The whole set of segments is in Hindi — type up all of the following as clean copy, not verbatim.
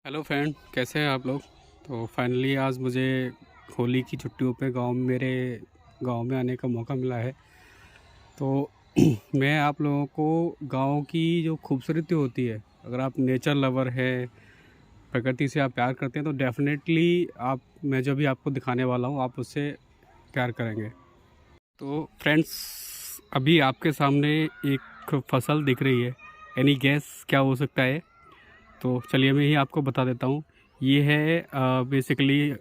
हेलो फ्रेंड, कैसे हैं आप लोग। तो फाइनली आज मुझे होली की छुट्टियों पे मेरे गांव में आने का मौका मिला है। तो मैं आप लोगों को गांव की जो खूबसूरती होती है, अगर आप नेचर लवर है, प्रकृति से आप प्यार करते हैं, तो डेफिनेटली आप मैं जो भी आपको दिखाने वाला हूं आप उससे प्यार करेंगे। तो फ्रेंड्स, अभी आपके सामने एक फसल दिख रही है। एनी गैस क्या हो सकता है? तो चलिए मैं ही आपको बता देता हूँ। ये है बेसिकली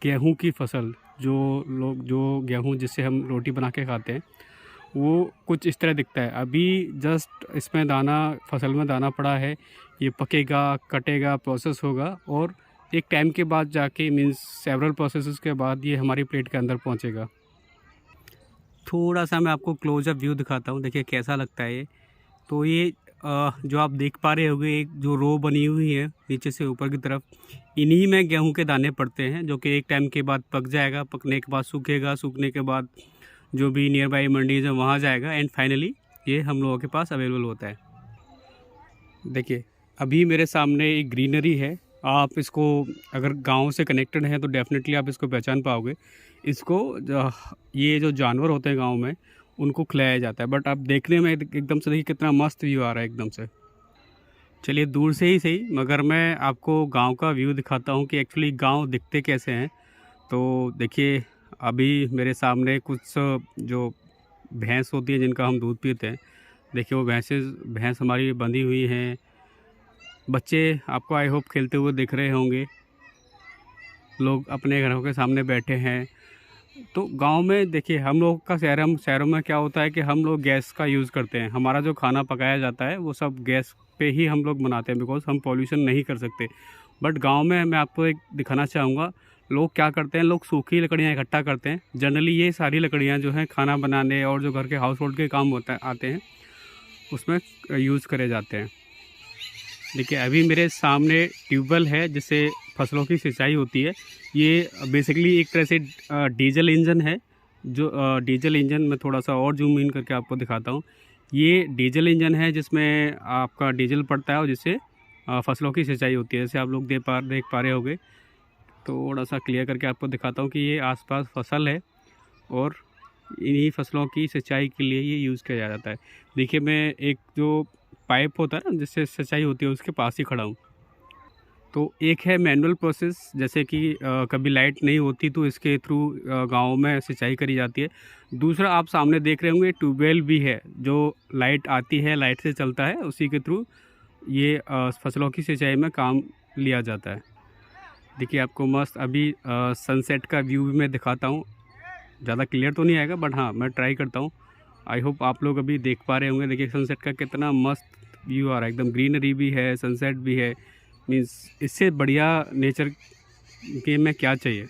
गेहूं की फसल। जो गेहूं जिससे हम रोटी बना के खाते हैं, वो कुछ इस तरह दिखता है। अभी जस्ट इसमें दाना, फसल में दाना पड़ा है। ये पकेगा, कटेगा, प्रोसेस होगा और एक टाइम के बाद जाके, मीन्स सेवरल प्रोसेसेस के बाद, ये हमारी प्लेट के अंदर पहुंचेगा। थोड़ा सा मैं आपको क्लोजअप व्यू दिखाता हूँ, देखिए कैसा लगता है ये। तो ये जो आप देख पा रहे होंगे, एक जो रो बनी हुई है नीचे से ऊपर की तरफ, इन्हीं में गेहूं के दाने पड़ते हैं, जो कि एक टाइम के बाद पक जाएगा। पकने के बाद सूखेगा, सूखने के बाद जो भी नियर बाई मंडीज है वहाँ जाएगा एंड फाइनली ये हम लोगों के पास अवेलेबल होता है। देखिए अभी मेरे सामने एक ग्रीनरी है। आप इसको, अगर गांव से कनेक्टेड हैं तो डेफिनेटली आप इसको पहचान पाओगे। इसको ये जो जानवर होते हैं गांव में, उनको खिलाया जाता है। बट आप देखने में एकदम से देखिए कितना मस्त व्यू आ रहा है एकदम से। चलिए दूर से ही सही, मगर मैं आपको गांव का व्यू दिखाता हूं कि एक्चुअली गांव दिखते कैसे हैं। तो देखिए अभी मेरे सामने कुछ जो भैंस होती है जिनका हम दूध पीते हैं, देखिए वो भैंस हमारी बंधी हुई हैं। बच्चे आपको आई होप खेलते हुए दिख रहे होंगे। लोग अपने घरों के सामने बैठे हैं। तो गांव में देखिए, हम लोग का शहरों में क्या होता है कि हम लोग गैस का यूज़ करते हैं। हमारा जो खाना पकाया जाता है वो सब गैस पे ही हम लोग बनाते हैं, बिकॉज़ हम पॉल्यूशन नहीं कर सकते। बट गांव में मैं आपको एक दिखाना चाहूँगा, लोग क्या करते हैं, लोग सूखी लकड़ियाँ इकट्ठा करते हैं। जनरली ये सारी लकड़ियाँ जो हैं खाना बनाने और जो घर के हाउस होल्ड के काम आते हैं उसमें यूज़ करे जाते हैं। देखिए अभी मेरे सामने ट्यूबवेल है जिससे फसलों की सिंचाई होती है। ये बेसिकली एक तरह से डीजल इंजन है। जो डीजल इंजन, मैं थोड़ा सा और जूम इन करके आपको दिखाता हूँ। ये डीजल इंजन है जिसमें आपका डीजल पड़ता है और जिससे फसलों की सिंचाई होती है। जैसे आप लोग देख पा रहे होंगे। थोड़ा सा क्लियर करके आपको दिखाता हूँ कि ये आसपास फसल है और इन्हीं फसलों की सिंचाई के लिए ये यूज़ किया जाता है। देखिए मैं एक जो पाइप होता है ना जिससे सिंचाई होती है उसके पास ही खड़ा हूँ। तो एक है मैनुअल प्रोसेस, जैसे कि कभी लाइट नहीं होती तो इसके थ्रू गाँव में सिंचाई करी जाती है। दूसरा आप सामने देख रहे होंगे ट्यूबवेल भी है, जो लाइट आती है, लाइट से चलता है, उसी के थ्रू ये फसलों की सिंचाई में काम लिया जाता है। देखिए आपको मस्त अभी सनसेट का व्यू भी मैं दिखाता हूँ। ज़्यादा क्लियर तो नहीं आएगा बट हाँ मैं ट्राई करता हूँ। आई होप आप लोग अभी देख पा रहे होंगे। देखिए सनसेट का कितना मस्त व्यू आ रहा है, एकदम ग्रीनरी भी है, सनसेट भी है। मीन्स इससे बढ़िया नेचर के में क्या चाहिए।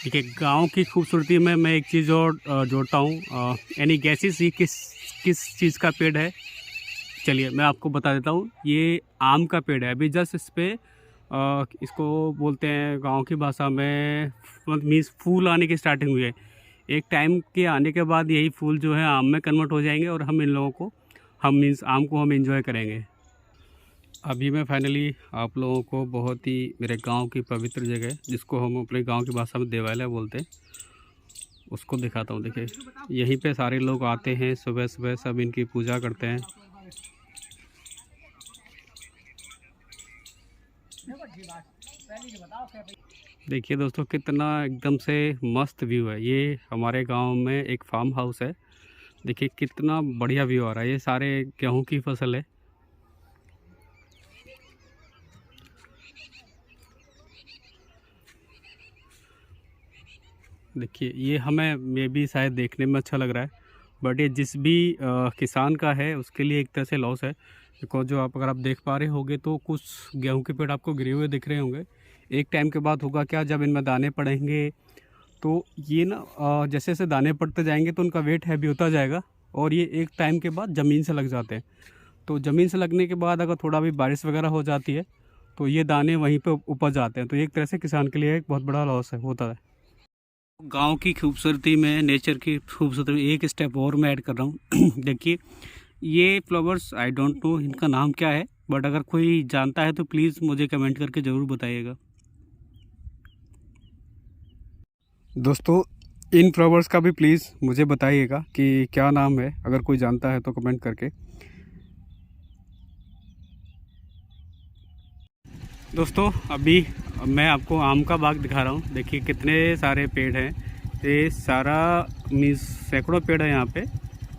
देखिए गांव की खूबसूरती में मैं एक चीज़ और जोड़ता हूँ। एनी गैसेस, ये किस चीज़ का पेड़ है, चलिए मैं आपको बता देता हूँ। ये आम का पेड़ है। अभी जस्ट इस पर इसको बोलते हैं गांव की भाषा में, मीन्स फूल आने की स्टार्टिंग हुई है। एक टाइम के आने के बाद यही फूल जो है आम में कन्वर्ट हो जाएंगे और हम इन लोगों को, हम मीन्स आम को हम एंजॉय करेंगे। अभी मैं फाइनली आप लोगों को बहुत ही मेरे गांव की पवित्र जगह, जिसको हम अपने गांव की भाषा में देवालय बोलते हैं, उसको दिखाता हूं। देखिए यहीं पे सारे लोग आते हैं, सुबह सुबह सब इनकी पूजा करते हैं। देखिए दोस्तों कितना एकदम से मस्त व्यू है। ये हमारे गांव में एक फार्म हाउस है। देखिए कितना बढ़िया व्यू आ रहा है। ये सारे गेहूं की फसल है। देखिए ये हमें मे भी शायद देखने में अच्छा लग रहा है, बट ये जिस भी किसान का है उसके लिए एक तरह से लॉस है। बिकॉज जो आप, अगर आप देख पा रहे होंगे तो कुछ गेहूं के पेड़ आपको गिरे हुए दिख रहे होंगे। एक टाइम के बाद होगा क्या, जब इनमें दाने पड़ेंगे तो ये ना जैसे जैसे दाने पड़ते जाएंगे तो उनका वेट हैवी होता जाएगा और ये एक टाइम के बाद ज़मीन से लग जाते हैं। तो ज़मीन से लगने के बाद अगर थोड़ा भी बारिश वगैरह हो जाती है तो ये दाने वहीं पे उपज जाते हैं। तो एक तरह से किसान के लिए एक बहुत बड़ा लॉस है, होता है। गांव की खूबसूरती में, नेचर की खूबसूरती में एक स्टेप और मैं ऐड कर रहा हूँ। देखिए ये फ्लावर्स, आई डोंट नो इनका नाम क्या है, बट अगर कोई जानता है तो प्लीज़ मुझे कमेंट करके ज़रूर बताइएगा। दोस्तों, इन फ्लावर्स का भी प्लीज़ मुझे बताइएगा कि क्या नाम है, अगर कोई जानता है तो कमेंट करके। दोस्तों, अभी मैं आपको आम का बाग दिखा रहा हूँ। देखिए कितने सारे पेड़ हैं। ये सारा मीन्स सैकड़ों पेड़ है यहाँ पे।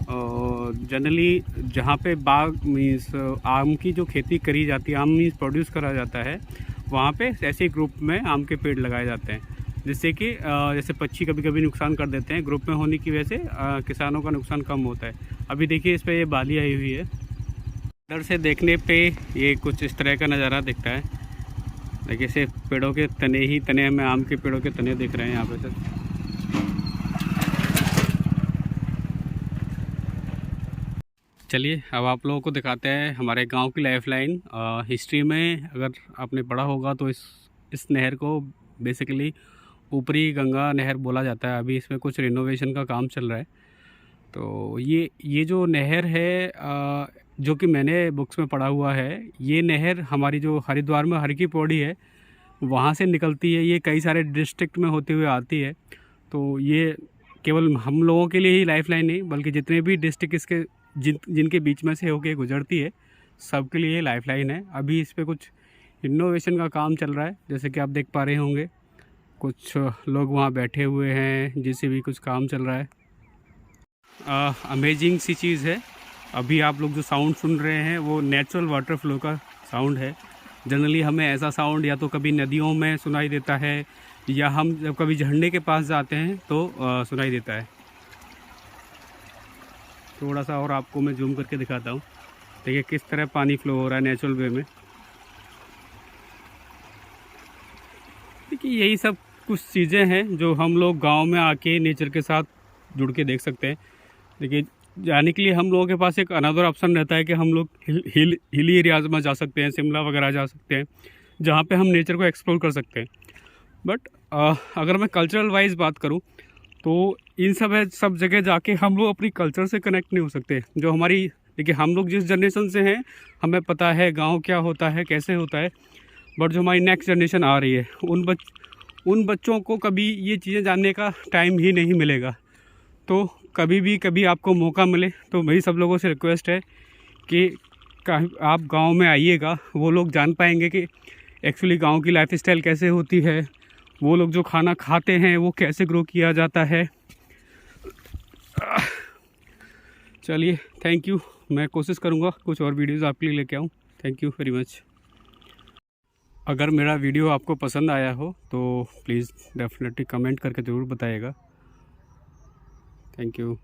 और जनरली जहाँ पे बाग मीन्स आम की जो खेती करी जाती है, आम मीन्स प्रोड्यूस करा जाता है, वहाँ पे ऐसे ग्रुप में आम के पेड़ लगाए जाते हैं, जिससे कि जैसे पक्षी कभी कभी नुकसान कर देते हैं। ग्रुप में होने की वजह से किसानों का नुकसान कम होता है। अभी देखिए इस पर ये बाली आई हुई है। इधर से देखने पे ये कुछ इस तरह का नज़ारा दिखता है। देखिए सिर्फ पेड़ों के तने ही तने, हमें आम के पेड़ों के तने दिख रहे हैं यहाँ पे सर। चलिए अब आप लोगों को दिखाते हैं हमारे गांव की लाइफलाइन। हिस्ट्री में अगर आपने पढ़ा होगा तो इस नहर को बेसिकली ऊपरी गंगा नहर बोला जाता है। अभी इसमें कुछ रिनोवेशन का काम चल रहा है। तो ये जो नहर है, जो कि मैंने बुक्स में पढ़ा हुआ है, ये नहर हमारी जो हरिद्वार में हर की पौड़ी है वहाँ से निकलती है। ये कई सारे डिस्ट्रिक्ट में होते हुए आती है। तो ये केवल हम लोगों के लिए ही लाइफलाइन नहीं, बल्कि जितने भी डिस्ट्रिक्ट इसके जिनके बीच में से होके गुजरती है, सबके लिए ये लाइफलाइन है। अभी इस पर कुछ इनोवेशन का काम चल रहा है, जैसे कि आप देख पा रहे होंगे। कुछ लोग वहाँ बैठे हुए हैं, जिससे भी कुछ काम चल रहा है। अमेजिंग सी चीज़ है। अभी आप लोग जो साउंड सुन रहे हैं वो नेचुरल वाटर फ्लो का साउंड है। जनरली हमें ऐसा साउंड या तो कभी नदियों में सुनाई देता है, या हम जब कभी झरने के पास जाते हैं तो सुनाई देता है। थोड़ा सा और आपको मैं जूम करके दिखाता हूँ। देखिए किस तरह पानी फ्लो हो रहा है नेचुरल वे में। देखिए यही सब कुछ चीज़ें हैं जो हम लोग गांव में आके नेचर के साथ जुड़ के देख सकते हैं। देखिए जाने के लिए हम लोगों के पास एक अनदर ऑप्शन रहता है कि हम लोग हिली एरियाज़ में जा सकते हैं, शिमला वगैरह जा सकते हैं, जहाँ पे हम नेचर को एक्सप्लोर कर सकते हैं। बट अगर मैं कल्चरल वाइज बात करूँ तो इन सब जगह जाके हम लोग अपनी कल्चर से कनेक्ट नहीं हो सकते। जो हमारी, देखिए हम लोग जिस जनरेशन से हैं हमें पता है गांव क्या होता है, कैसे होता है। बट जो हमारी नेक्स्ट जनरेशन आ रही है, उन बच्चों को कभी ये चीज़ें जानने का टाइम ही नहीं मिलेगा। तो कभी आपको मौका मिले तो मेरी सब लोगों से रिक्वेस्ट है कि आप गांव में आइएगा। वो लोग जान पाएंगे कि एक्चुअली गांव की लाइफस्टाइल कैसे होती है, वो लोग जो खाना खाते हैं वो कैसे ग्रो किया जाता है। चलिए, थैंक यू। मैं कोशिश करूँगा कुछ और वीडियोज़ आपके लिए लेके आऊँ। Thank you very much. अगर मेरा वीडियो आपको पसंद आया हो तो प्लीज़ डेफिनेटली कमेंट करके ज़रूर बताइएगा। Thank you.